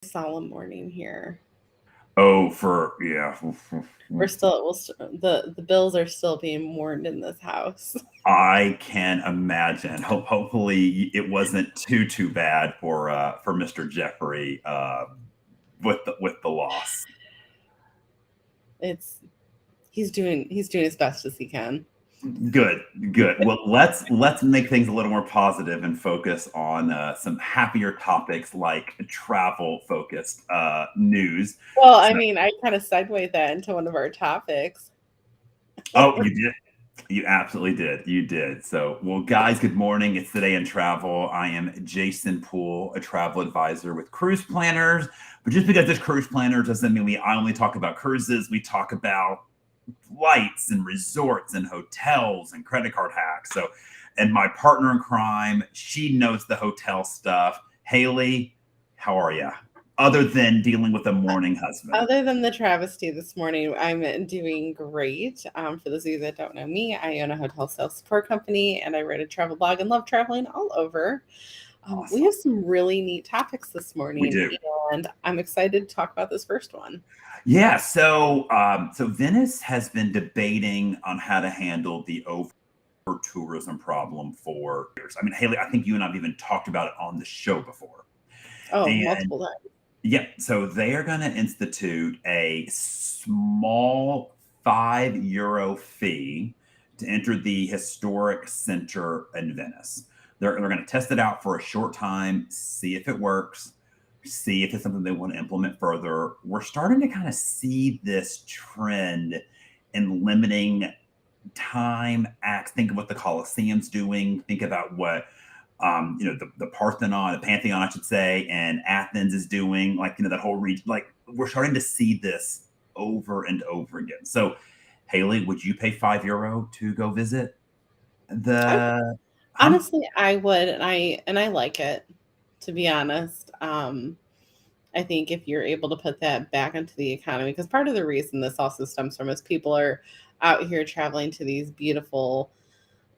Solemn morning here. Oh, for yeah. We're still the bills are still being mourned in this house. I can imagine. Hopefully, it wasn't too bad for Mr. Jeffrey with the loss. It's he's doing as best as he can. Good, good. Well, let's make things a little more positive and focus on some happier topics like travel focused news. Well, I So, mean, I kind of segued that into one of our topics. oh, you did. You absolutely did. You did. So, well, guys, good morning. It's Today in Travel. I am Jason Poole, a travel advisor with Cruise Planners. But just because it's Cruise Planners doesn't mean I only talk about cruises. We talk about flights and resorts and hotels and credit card hacks. So, and my partner in crime, she knows the hotel stuff. Haley, how are you? Other than dealing with a mourning husband. Other than the travesty this morning, I'm doing great. For those of you that don't know me, I own a hotel sales support company and I write a travel blog and love traveling all over. We Awesome. have some really neat topics this We morning, do. and I'm excited to talk about this first one. Yeah, so Venice has been debating on how to handle the over tourism problem for years. I mean, Haley, I think you and I've even talked about it on the show before. Oh, And multiple times. yeah, so they are going to institute a small €5 fee to enter the historic center in Venice. They're going to test it out for a short time, see if it works, see if it's something they want to implement further. We're starting to kind of see this trend in limiting time acts. Think of what the Colosseum's doing. Think about what the Parthenon, the Pantheon, I should say, and Athens is doing. Like that whole region. Like we're starting to see this over and over again. So, Haley, would you pay €5 to go visit the? Huh? Honestly, I would, and I like it, to be honest. I think if you're able to put that back into the economy, because part of the reason this also stems from is people are out here traveling to these beautiful,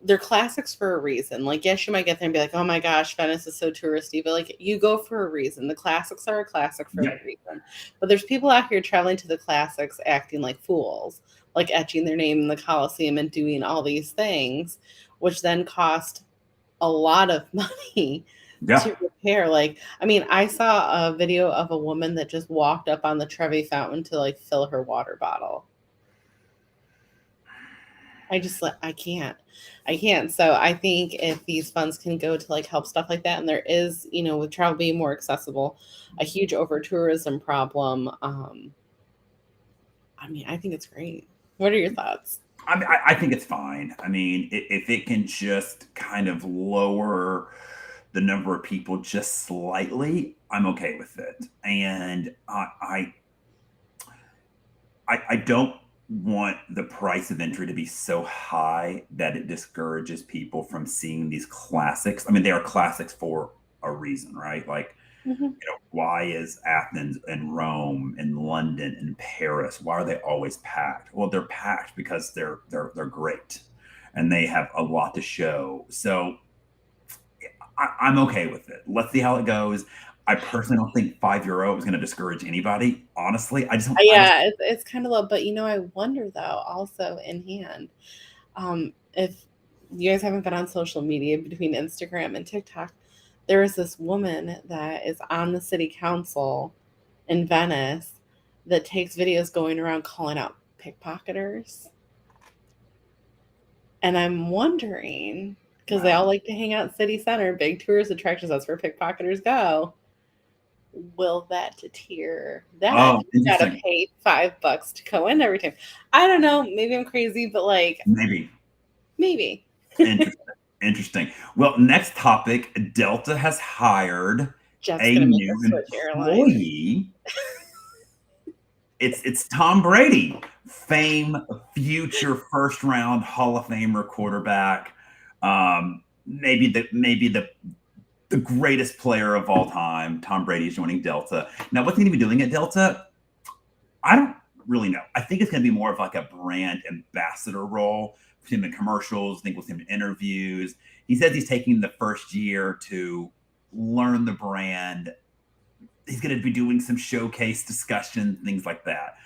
they're classics for a reason. Like, yes, you might get there and be like, oh my gosh, Venice is so touristy, but like, you go for a reason. The classics are a classic for a Yep. reason. But there's people out here traveling to the classics acting like fools, like etching their name in the Coliseum and doing all these things, which then cost a lot of money Yeah. to repair. Like, I mean, I saw a video of a woman that just walked up on the Trevi fountain to like fill her water bottle. I just like I can't. I can't. So I think if these funds can go to like help stuff like that, and there is, with travel being more accessible, a huge over tourism problem. I mean, I think it's great. What are your thoughts? I think it's fine. I mean, if it can just kind of lower the number of people just slightly, I'm okay with it. And I don't want the price of entry to be so high that it discourages people from seeing these classics. I mean, they are classics for a reason, right? Like, Hmm. why is Athens and Rome and London and Paris, why are they always packed? Well, they're packed because they're great and they have a lot to show. So I'm okay with it. Let's see how it goes. I personally don't think €5 is going to discourage anybody. Honestly, I just don't. I just Yeah, it's kind of low, but I wonder though, also in hand, if you guys haven't been on social media between Instagram and TikTok, there is this woman that is on the city council in Venice that takes videos going around calling out pickpocketers. And I'm wondering, because they wow. all like to hang out in city center, big tourist attractions, that's where pickpocketers go. Will that deter that? Oh, You gotta interesting. pay $5 to go in every time. I don't know. Maybe I'm crazy, but like Maybe. maybe. Interesting. Interesting. Well, next topic, Delta has hired Jeff's a gonna make new us switch airlines. employee. It's Tom Brady, fame, future first round Hall of Famer quarterback. Maybe the greatest player of all time. Tom Brady is joining Delta. Now, what's he going to be doing at Delta? I don't really know. I think it's going to be more of like a brand ambassador role with him in commercials. I think with him in interviews. He says he's taking the first year to learn the brand, he's going to be doing some showcase discussion, things like that.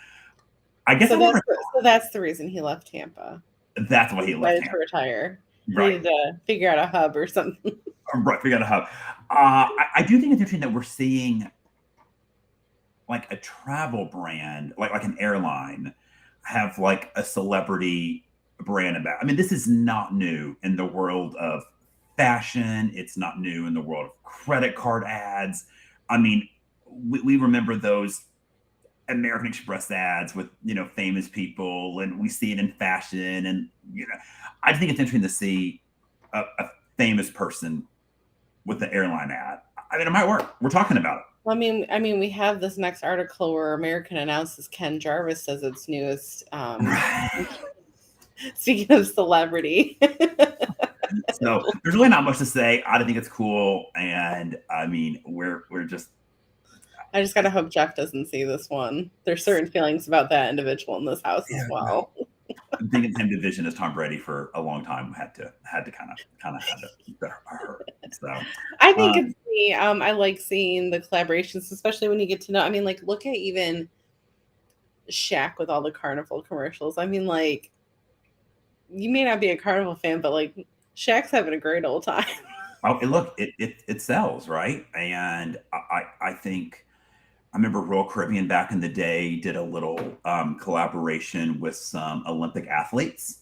I guess So I never that's the reason he left Tampa. that's why He he left decided him. to retire. He Right. needed to figure out a hub or something. Right. We got to have. I do think it's interesting that we're seeing like a travel brand, like an airline, have like a celebrity brand about. I mean, this is not new in the world of fashion. It's not new in the world of credit card ads. I mean, we remember those American Express ads with famous people, and we see it in fashion. And I think it's interesting to see a famous person with the airline ad. I mean, it might work. We're talking about it. We have this next article where American announces Ken Jarvis as its newest. Speaking of celebrity, So there's really not much to say. I think it's cool, and I mean, we're just. I just gotta hope Jeff doesn't see this one. There's certain feelings about that individual in this house as Yeah, well. being in the same division as Tom Brady for a long time had to kind of had to hurt. So I think uh, it's neat. I like seeing the collaborations, especially when you get to know. I mean, like, look at even Shaq with all the Carnival commercials. I mean, like, you may not be a Carnival fan, but like, Shaq's having a great old time. oh, and look, it sells, right? And I think I remember Royal Caribbean back in the day did a little collaboration with some Olympic athletes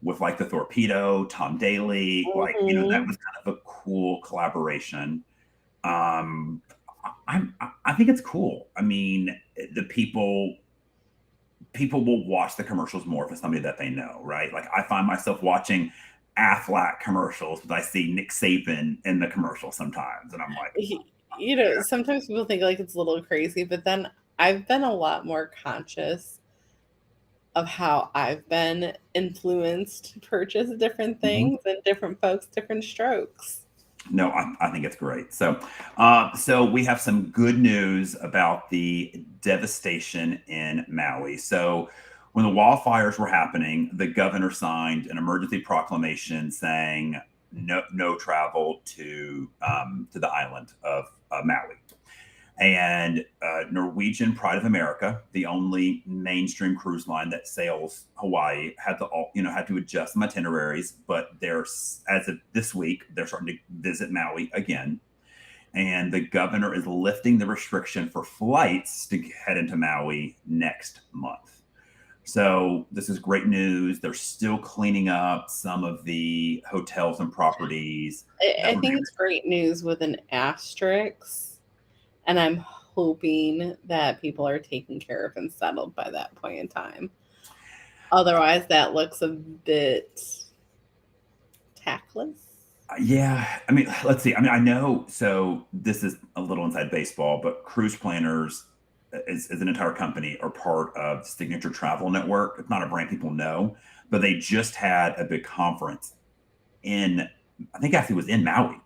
with like the Torpedo, Tom Daly, like that Mhm. was kind of a cool collaboration. Um, I think it's cool. I mean, the people will watch the commercials more if it's somebody that they know, right? Like I find myself watching Aflac commercials, but I see Nick Saban in the commercial sometimes, and I'm like, Sometimes people think like it's a little crazy, but then I've been a lot more conscious of how I've been influenced to purchase different mhm. things and different folks, different strokes. No, I think it's great. So, so we have some good news about the devastation in Maui. So, when the wildfires were happening, the governor signed an emergency proclamation saying no travel to the island of Maui. And Norwegian Pride of America, the only mainstream cruise line that sails Hawaii, had to adjust some itineraries. But there's as of this week, they're starting to visit Maui again, and the governor is lifting the restriction for flights to head into Maui next month. So this is great news. They're still cleaning up some of the hotels and properties that I were think damaged. it's great news with an asterisk, and I'm hoping that people are taken care of and settled by that point in time. Otherwise, that looks a bit tactless. Yeah, I mean, let's see. I mean, I know. So this is a little inside baseball, but Cruise Planners is an entire company or part of Signature Travel Network. It's not a brand people know, but they just had a big conference in, I think actually it was in Maui.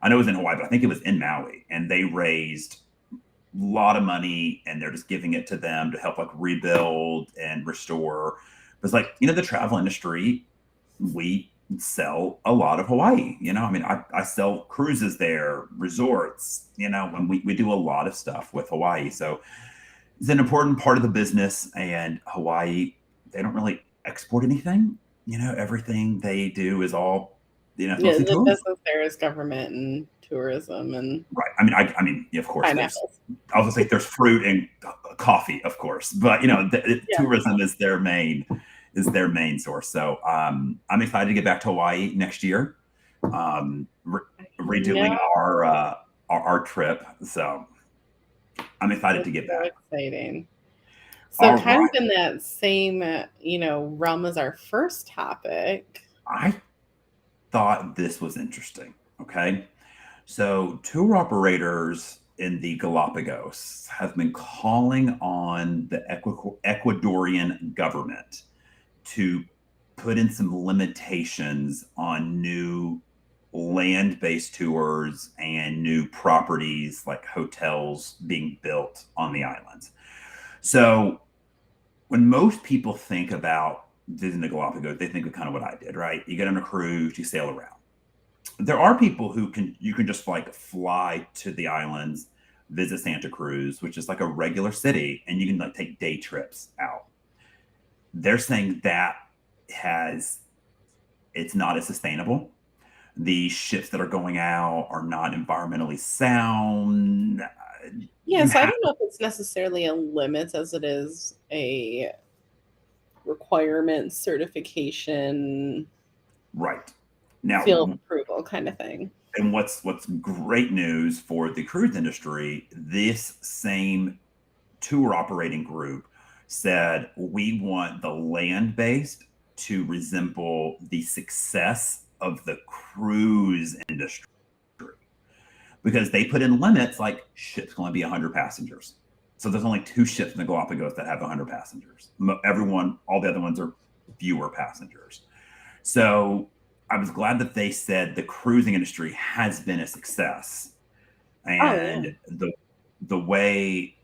I know it was in Hawaii, but I think it was in Maui, and they raised a lot of money, and they're just giving it to them to help like rebuild and restore. But it's like the travel industry, we sell a lot of Hawaii. I mean, I sell cruises there, resorts, and we do a lot of stuff with Hawaii. So it's an important part of the business. And Hawaii, they don't really export anything. Everything they do is all, Yeah, mostly the tourism. business there is government and tourism and Right. I mean, yeah, of course, pineapples. I was gonna say there's fruit and coffee, of course, but Yeah. tourism is their main source. So I'm excited to get back to Hawaii next year, redoing No, our trip. So I'm excited that's to get so back. exciting. So, All kind of right, in that same, realm as our first topic. I thought this was interesting. Okay, so tour operators in the Galapagos have been calling on the Ecuadorian government to put in some limitations on new land-based tours and new properties like hotels being built on the islands. So when most people think about visiting the Galapagos, they think of kind of what I did, right? You get on a cruise, you sail around. There are people who you can just like fly to the islands, visit Santa Cruz, which is like a regular city, and you can like take day trips out. They're saying that has it's not as sustainable. The ships that are going out are not environmentally sound. Yeah, You so I have don't know if it's necessarily a limit as it is a requirement, certification, right now. seal of approval kind of thing. And what's great news for the cruise industry, this same tour operating group said we want the land based to resemble the success of the cruise industry, because they put in limits like ships can only be 100 passengers. So there's only two ships in the Galapagos that have 100 passengers. Everyone, all the other ones are fewer passengers. So I was glad that they said the cruising industry has been a success, Oh yeah. and the way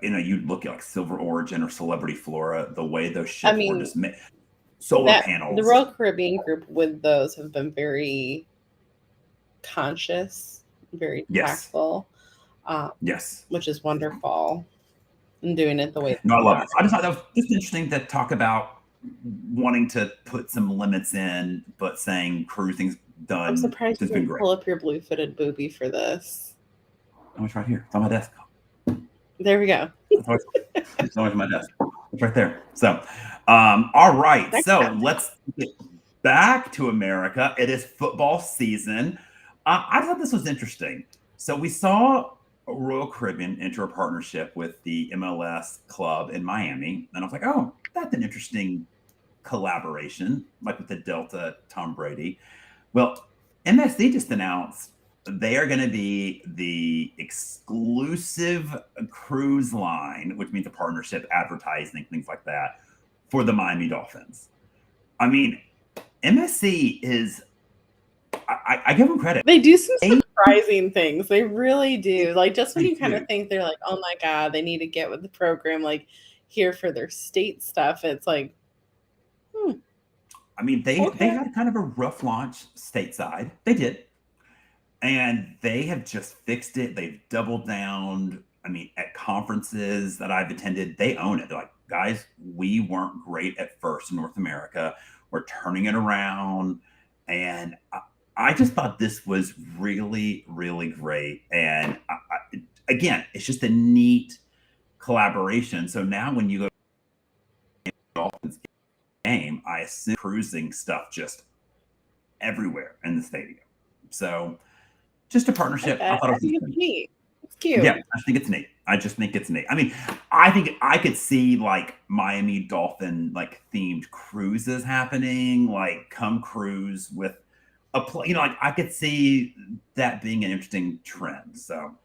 you look at like Silver Origin or Celebrity Flora, the way those I ships were mean, just made, solar that the panels. Royal Caribbean group with those have been very conscious, very Yes, tactful, um, yes. which is wonderful, and doing it the way No, I they love are. it. I just thought that was just interesting to talk about wanting to put some limits in, but saying cruising's I'm done surprised has you been didn't great. pull up your blue-footed booby for this. Oh, it's right here. It's on my desk. There we go. It's always on my desk. It's right there. So, all right. Next So time. let's get back to America. It is football season. I thought this was interesting. So we saw Royal Caribbean enter a partnership with the MLS club in Miami, and I was like, oh, that's an interesting collaboration, like with the Delta Tom Brady. Well, MSC just announced they are going to be the exclusive cruise line, which means a partnership, advertising, things like that, for the Miami Dolphins. I mean, MSC is, I give them credit. They do some They, surprising things. They really do. Like just when they you kind of do. think they're like, oh my God, they need to get with the program, like here for their state stuff. It's like, hmm, I mean, they okay. had kind of a rough launch stateside. They did. And they have just fixed it. They've doubled down. I mean, at conferences that I've attended, they own it. They're like, guys, we weren't great at first in North America. We're turning it around. And I just thought this was really, really great. And again, it's just a neat collaboration. So now when you go to the Dolphins game, I assume cruising stuff just everywhere in the stadium. So just a I like partnership. I that. thought it I was think it's interesting. neat. It's cute. Yeah, I think it's neat. I just think it's neat. I mean, I think I could see like Miami Dolphin like themed cruises happening, like come cruise with a play. Like I could see that being an interesting trend. So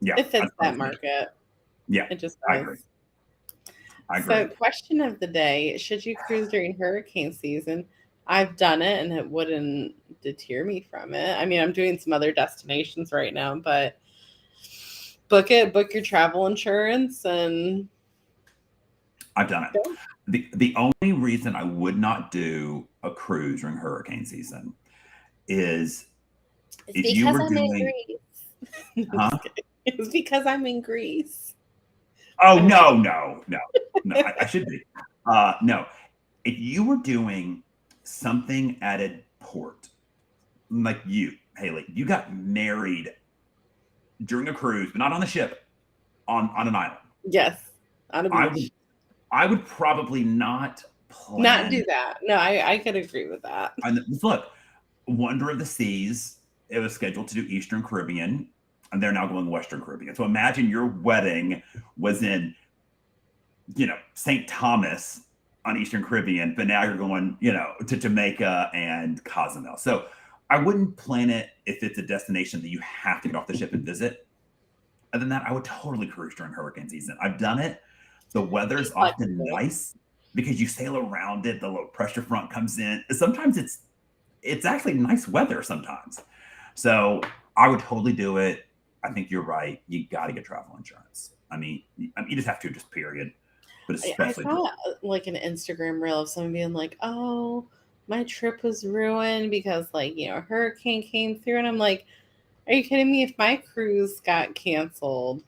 yeah, It I fits thought it that was neat. market. Yeah, It just I does. agree. I So, agree. question of the day: should you cruise during hurricane season? I've done it, and it wouldn't deter me from it. I mean, I'm doing some other destinations right now, but book it, book your travel insurance, and I've done it. go. The only reason I would not do a cruise during hurricane season is It's if you because were I'm in doing, Greece. I'm huh? just kidding. It's because I'm in Greece. Oh I'm like, no, no, no, no. I should be. No, if you were doing something at a port, like you, Haley, you got married during a cruise, but not on the ship, on an island. yes, on a I would beach. I would probably not Not do plan. that. No, I could agree with that. Look, Wonder of the Seas. It was scheduled to do Eastern Caribbean, and they're now going Western Caribbean. So imagine your wedding was in St. Thomas on Eastern Caribbean, but now you're going to Jamaica and Cozumel. So I wouldn't plan it if it's a destination that you have to get off the ship and visit. Other than that, I would totally cruise during hurricane season. I've done it. The Be weather's often flexible. nice because you sail around it. The low pressure front comes in. Sometimes it's actually nice weather sometimes. So I would totally do it. I think you're right. You got to get travel insurance. I mean, you just have to, just period. But I especially saw like an Instagram reel of someone being like, "Oh, my trip was ruined because like a hurricane came through," and I'm like, Are you kidding me? If my cruise got canceled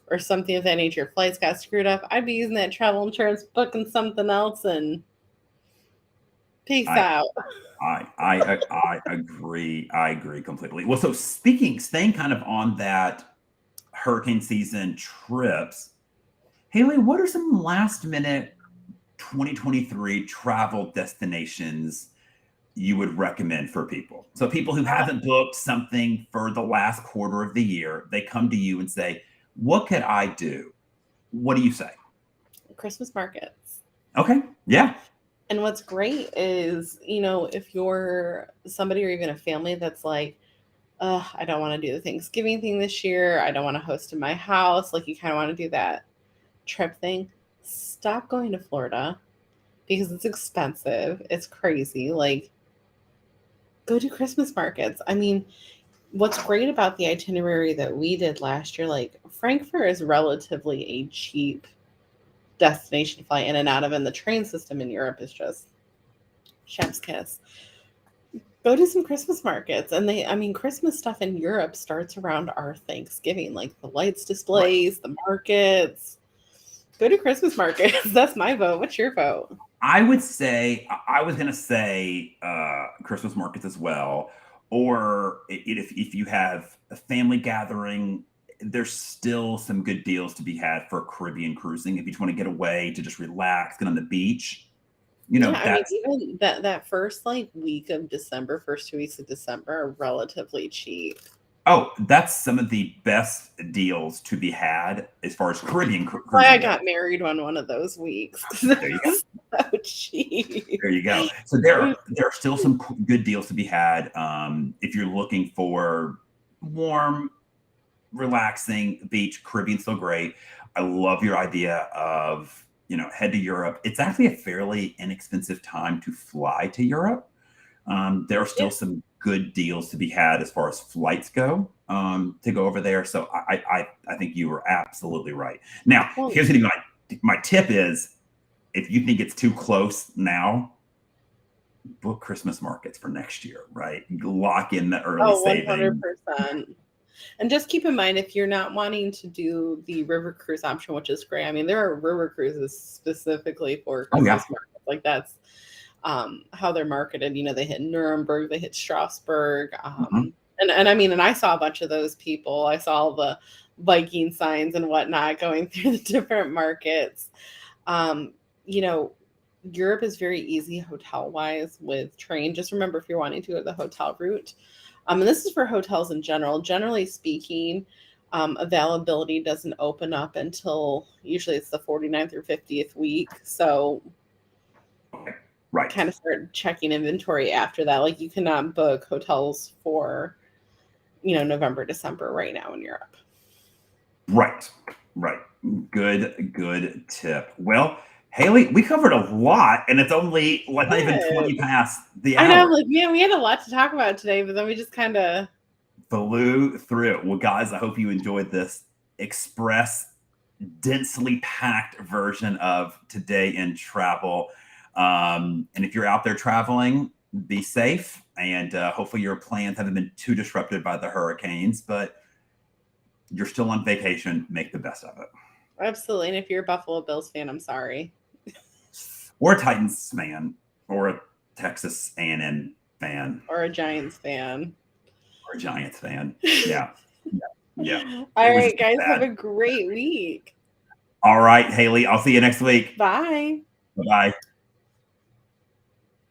or something of that nature, flights got screwed up, I'd be using that travel insurance, booking something else, and peace I out. I agree. I agree completely. Well, so staying kind of on that hurricane season trips, Haley, what are some last minute 2023 travel destinations you would recommend for people? So people who Uh, haven't booked something for the last quarter of the year, they come to you and say, "What could I do?" What do you say? Christmas markets. Okay. Yeah. And what's great is, if you're somebody or even a family that's like, I don't want to do the Thanksgiving thing this year. I don't want to host in my house. Like, you kind of want to do that trip thing. Stop going to Florida because it's expensive. It's crazy. Like, go to Christmas markets. I mean, what's great about the itinerary that we did last year, like, Frankfurt is relatively a cheap destination to fly in and out of, and the train system in Europe is just chef's kiss. Go to some Christmas markets. And Christmas stuff in Europe starts around our Thanksgiving, like the lights Right. displays, the markets. Go to Christmas markets. That's my vote. What's your vote? I would say I was going to say Christmas markets as well, or if you have a family gathering, there's still some good deals to be had for Caribbean cruising. If you just want to get away to just relax, get on the beach, Yeah, that's even that first like week of December, first 2 weeks of December are relatively cheap. oh, that's some of the best deals to be had as far as Caribbean Why I cruising goes. got married on one of those weeks because it There you go. was so cheap. There you go. So there are still some good deals to be had if you're looking for warm, relaxing beach. Caribbean's still great. I love your idea of head to Europe. It's actually a fairly inexpensive time to fly to Europe. There are still Yeah. some good deals to be had as far as flights go to go over there. So I think you were absolutely right. Now, Well, here's my tip is if you think it's too close now, book Christmas markets for next year, right? Lock in the early oh, saving. 100%. And just keep in mind, if you're not wanting to do the river cruise option, which is great. I mean, there are river cruises specifically for Oh yeah. Christmas markets. Like, that's how they're marketed. They hit Nuremberg, they hit Strasbourg. Mhm. And I saw a bunch of those people. I saw the Viking signs and whatnot going through the different markets. Um, you know, Europe is very easy hotel wise with train. Just remember, if you're wanting to go the hotel route, and this is for hotels in general. Generally speaking, availability doesn't open up until usually it's the 49th or 50th week. So Okay. Right. kind of start checking inventory after that. Like, you cannot book hotels for, November, December right now in Europe. Right. Right. Good tip. Well, Haley, we covered a lot, and it's only like not even 20 Good. past the I know, I'm hour. like, man, we had a lot to talk about today, but then we just kind of, Flew through it. Well, guys, I hope you enjoyed this express, densely packed version of Today in Travel. And if you're out there traveling, be safe. And hopefully your plans haven't been too disrupted by the hurricanes, but you're still on vacation. Make the best of it. absolutely. And if you're a Buffalo Bills fan, I'm sorry. Or a Titans fan, or a Texas A&M fan, Or a Giants fan. or a Giants fan. Yeah. Yeah. All It was right, just guys, have bad. a great week. All right, Haley, I'll see you next week. Bye. Bye-bye.